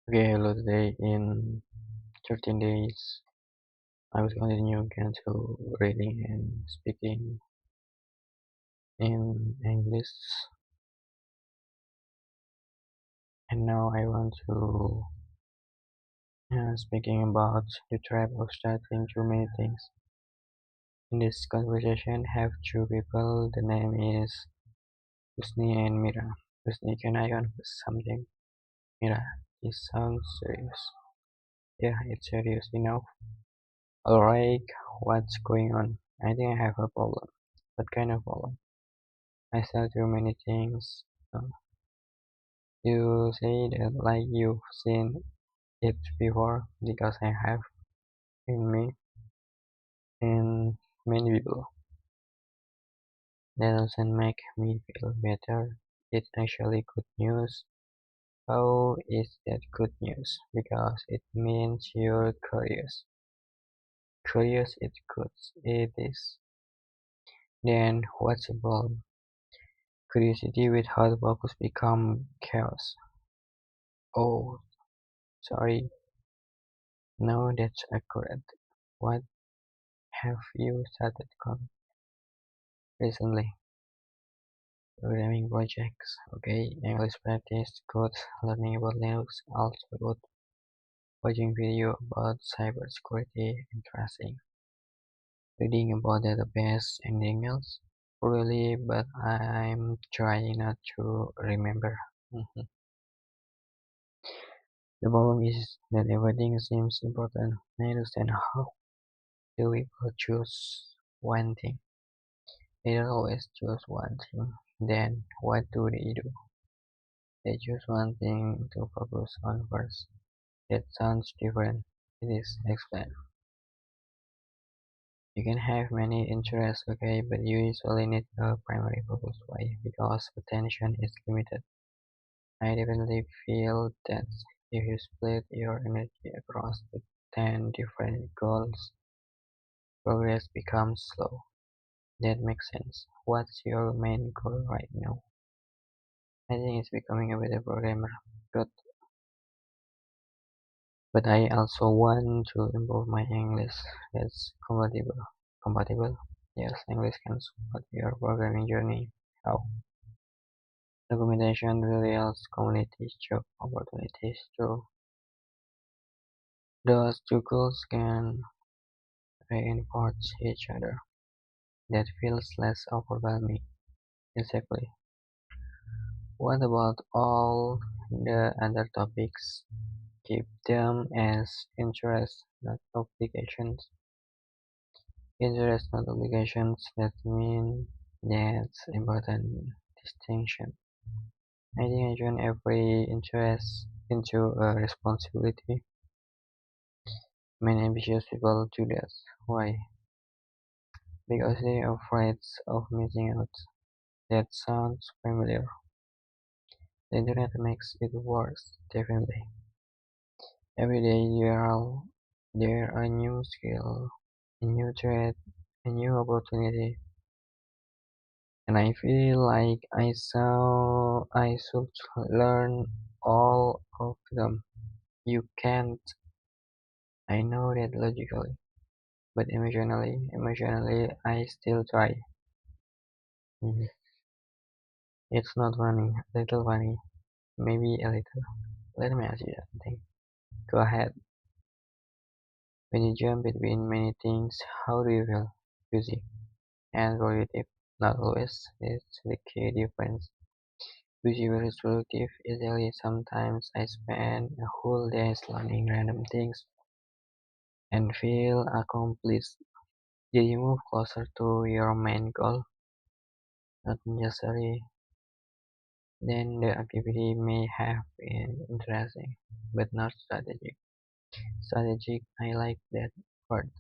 Okay, hello. Today in 13 days, I will continue again to reading and speaking in English. And now I want to speaking about the trap of starting too many things. In this conversation, have two people. The name is Husni and Mira. Husni, can I confess something? Mira, this sounds serious. Yeah, it's serious enough. Alright, what's going on? I think I have a problem. What kind of problem? I sell too many things. Uh, You say that like you've seen it before because I have in me and many people. That doesn't make me feel better. It's actually good news. How is that good news? Because it means you're curious. Curious it's good. It is. Then what's the problem? Curiosity without focus become chaos. Oh, sorry. No, that's accurate. What have you started on recently? Programming projects. Okay, English practice, good. Learning about Linux, also good. Watching video about cybersecurity, interesting. Reading about database, anything else? Really, but I'm trying not to remember. Mhm. The problem is that everything seems important. I understand how do people choose one thing. They don't always choose one thing. Then what do they do? They choose one thing to focus on first. That sounds different. It is explained. You can have many interests, okay, but you usually need a primary focus. Why? Because attention is limited. I definitely feel that if you split your energy across the 10 different goals, progress becomes slow. That makes sense. What's your main goal right now? I think it's becoming a better programmer. Good. But I also want to improve my English. That's compatible. Compatible? Yes, English can support your programming journey. How? Documentation tutorials, communities, job opportunities too. Those two goals can reinforce each other. That feels less overwhelming. Exactly. What about all the other topics? Keep them as interests, not obligations. Interest not obligations, that mean that's important distinction. I think I turn every interest into a responsibility. Many ambitious people do that. Why? Because they're afraid of missing out. That sounds familiar. The internet makes it worse, definitely. Every day there are a new skill, a new threat, a new opportunity. And I feel like I should learn all of them. You can't. I know that logically, but emotionally, I still try. Mhm. It's not funny, a little funny, maybe a little. Let me ask you something. Go ahead. When you jump between many things, how do you feel? Busy and productive. Not always. It's the key difference. Busy versus productive. Easily, sometimes I spend a whole day learning random things and feel accomplished. Did you move closer to your main goal? Not necessarily. Then the activity may have been interesting, but not strategic. Strategic, I like that word.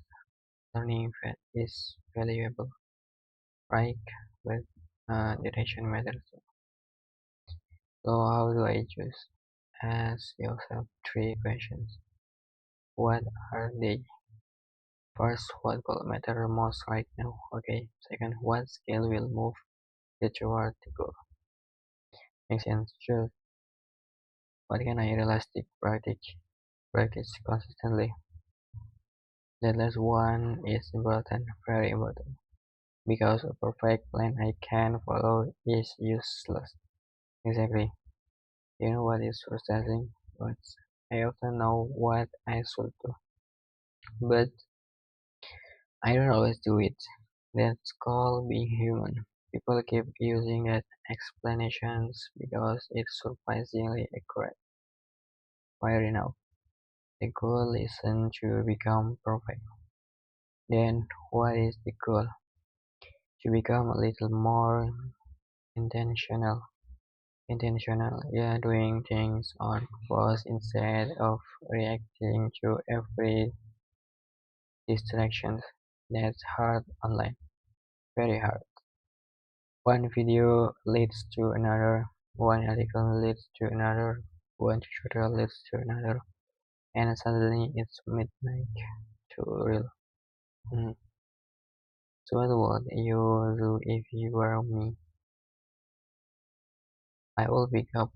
Learning is valuable, right? But direction matters. So how do I choose? Ask yourself three questions. What are they? First, what will matter most right now? Okay. Second, what skill will move you toward the goal? Makes sense. Sure. What can I realistic practice consistently? That last one is important, very important, because a perfect plan I can follow is useless. Exactly. You know what is frustrating? But I often know what I should do, but I don't always do it. That's called being human. People keep using that explanations because it's surprisingly accurate. Fair enough. The goal isn't to become perfect. Then what is the goal? To become a little more intentional. Intentional, yeah, doing things on purpose instead of reacting to every distraction. That's hard online. Very hard. One video leads to another, one article leads to another, one tutorial leads to another, and suddenly it's midnight to real. Mm. So what would you do if you were me? I will pick up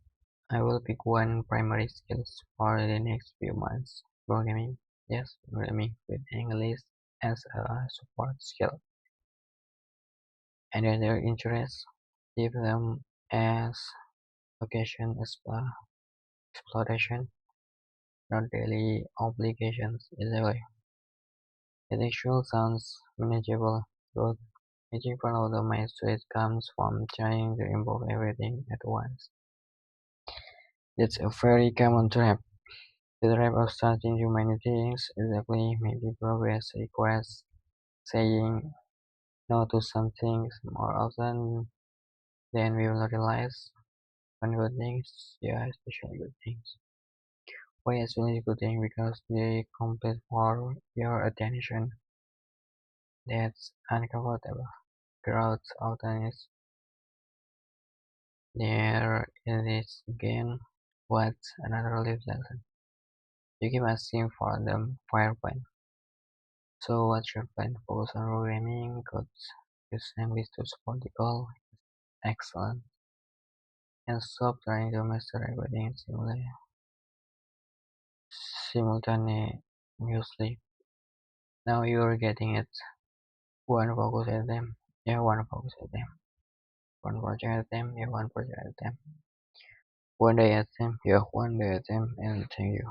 I will pick one primary skills for the next few months. Programming. Yes, programming with English as a support skill. And other interests, leave them as occasion exploration, not daily obligations. Exactly. It actually sounds manageable, but making fun of the mindset comes from trying to improve everything at once. That's a very common trap. The trap of starting too many things. Exactly. Maybe progress requires saying no to some things more often than we will realize. When good things, yeah, especially good things. Why especially good things? Because they compete for your attention. That's uncomfortable. Growth often is there. It is again. What's another life lesson? You keep asking for the fire plan. So what's your plan? Focus on programming, codes, use English to support the goal. Excellent. And stop trying to master everything simultaneously. Now you're getting it. One focus at them. Yeah, one focus at them. One project at them. Yeah, one project at them. One day at them. Yeah, one day at them. And thank you.